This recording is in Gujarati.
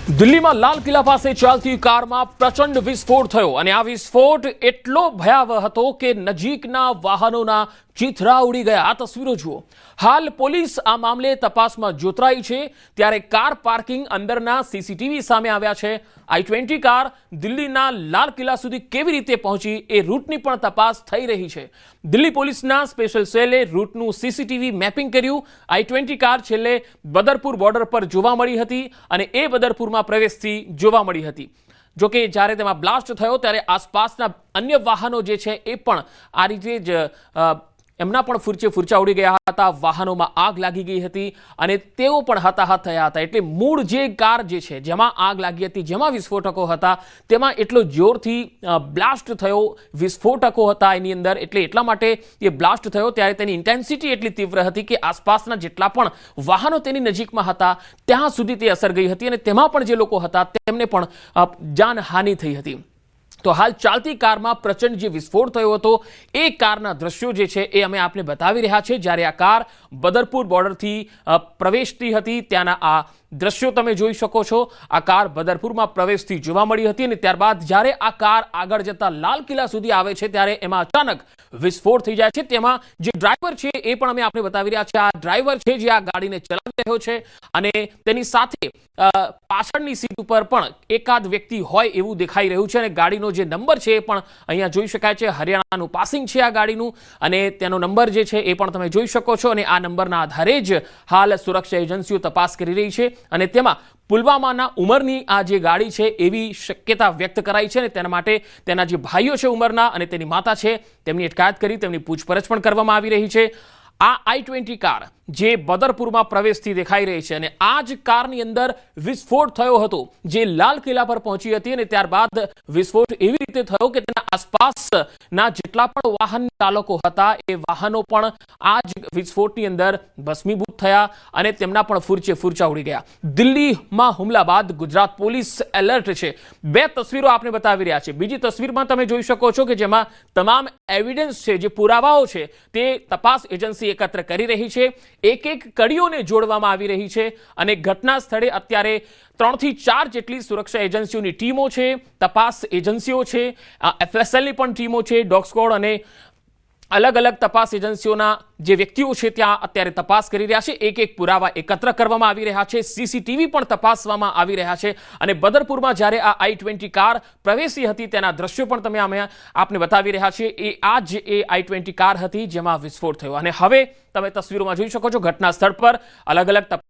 દિલ્હીમાં લાલ કિલ્લા પાસે ચાલતી કારમાં પ્રચંડ વિસ્ફોટ થયો અને આ વિસ્ફોટ એટલો ભયાવહ હતો કે નજીકના વાહનોના ચીથરા ઉડી ગયા। આ તસવીરો જુઓ। હાલ પોલીસ આ મામલે તપાસમાં જોતરાઈ છે ત્યારે કાર પાર્કિંગ અંદરના સીસીટીવી સામે આવ્યા છે। i20 કાર દિલ્હીના લાલ કિલ્લા સુધી કેવી રીતે પહોંચી એ રૂટની પણ તપાસ થઈ રહી છે। દિલ્હી પોલીસના સ્પેશિયલ સેલે રૂટનું સીસીટીવી મેપિંગ કર્યું। i20 કાર છેલ્લે બદરપુર બોર્ડર પર જોવા મળી હતી અને એ બદરપુરમાં પ્રવેશથી જોવા મળી હતી। જો કે જ્યારે તેમાં બ્લાસ્ટ થયો ત્યારે આસપાસના અન્ય વાહનો જે છે એ પણ આ રીતે જ એમના પણ ફૂરચા ઉડી ગયા હતા। વાહનોમાં આગ લાગી ગઈ હતી અને તેઓ પણ હતાહત થયા હતા। એટલે મૂળ જે કાર જે છે જેમાં આગ લાગી હતી, જેમાં વિસ્ફોટકો હતા, તેમાં એટલો જોરથી બ્લાસ્ટ થયો, વિસ્ફોટકો હતા એની અંદર, એટલે એટલા માટે એ બ્લાસ્ટ થયો ત્યારે તેની ઇન્ટેન્સિટી એટલી તીવ્ર હતી કે આસપાસના જેટલા પણ વાહનો તેની નજીકમાં હતા ત્યાં સુધી તે અસર ગઈ હતી અને તેમાં પણ જે લોકો હતા તેમને પણ જાનહાનિ થઈ હતી। તો હાલ ચાલતી કારમાં પ્રચંડ જે વિસ્ફોટ થયો હતો એ કારના દ્રશ્યો જે છે એ અમે આપને બતાવી રહ્યા છે। જ્યારે આ કાર બદરપુર બોર્ડરથી પ્રવેશતી હતી ત્યાંના આ દ્રશ્યો તમે જોઈ શકો છો। આ કાર બદરપુરમાં પ્રવેશથી જોવા મળી હતી અને ત્યારબાદ જ્યારે આ કાર આગળ જતા લાલ કિલ્લા સુધી આવે છે ત્યારે એમાં અચાનક વિસ્ફોટ થઈ જાય છે। તેમાં જે ડ્રાઈવર છે એ પણ અમે આપને બતાવી રહ્યા છે। આ ડ્રાઈવર છે જે આ ગાડીને ચલાવી રહ્યો છે અને તેની સાથે પાછળની સીટ ઉપર પણ એકાદ વ્યક્તિ હોય એવું દેખાઈ રહ્યું છે અને ગાડીનો જે નંબર છે એ પણ અહીંયા જોઈ શકાય છે। હરિયાણાનું પાસિંગ છે આ ગાડીનું અને તેનો નંબર જે છે એ પણ તમે જોઈ શકો છો અને આ નંબરના આધારે જ હાલ સુરક્ષા એજન્સીઓ તપાસ કરી રહી છે અને તેમાં પુલવામાના ઉમરની આ જે ગાડી છે એવી શક્યતા વ્યક્ત કરાઈ છે અને તેના માટે તેના જે ભાઈઓ છે ઉમરના અને તેની માતા છે તેમની અટકાયત કરી તેમની પૂછપરછ પણ કરવામાં આવી રહી છે। આ i20 કાર જે બદરપુરમાં પ્રવેશથી દેખાઈ રહી છે અને આ જ કારની અંદર વિસ્ફોટ થયો હતો જે લાલ કિલ્લા પર પહોંચી હતી અને ત્યારબાદ વિસ્ફોટ એવી રીતે થયો કે તેના આસપાસના જેટલા પણ વાહન ચાલકો હતા એ વાહનો પણ આ જ વિસ્ફોટની અંદર ભસ્મીભૂત થયા અને તેમના પણ ફૂરચા ઉડી ગયા। દિલ્હીમાં હુમલા બાદ ગુજરાત પોલીસ એલર્ટ છે। બે તસવીરો આપને બતાવી રહ્યા છે। બીજી તસવીરમાં તમે જોઈ શકો છો કે જેમાં તમામ એવિડન્સ છે, જે પુરાવાઓ છે તે તપાસ એજન્સી એકત્ર કરી રહી છે। એક એક કડીઓને જોડવામાં આવી રહી છે અને ઘટના સ્થળે અત્યારે 3 થી 4 જેટલી સુરક્ષા એજન્સીઓની ટીમો છે, તપાસ એજન્સીઓ છે, FSLની પણ ટીમો છે, ડોગ સ્ક્વોડ અને અલગ અલગ તપાસ એજન્સીઓના જે વ્યક્તિઓ છે ત્યાં અત્યારે તપાસ કરી રહ્યા છે। એક એક પુરાવા એકત્ર કરવામાં આવી રહ્યા છે, સીસીટીવી પણ તપાસવામાં આવી રહ્યા છે અને બદરપુરમાં જ્યારે આ i20 કાર પ્રવેશી હતી તેના દ્રશ્યો પણ તમે અમે આપને બતાવી રહ્યા છીએ। એ આ જ એ i20 કાર હતી જેમાં વિસ્ફોટ થયો અને હવે તમે તસવીરોમાં જોઈ શકો છો ઘટના સ્થળ પર અલગ અલગ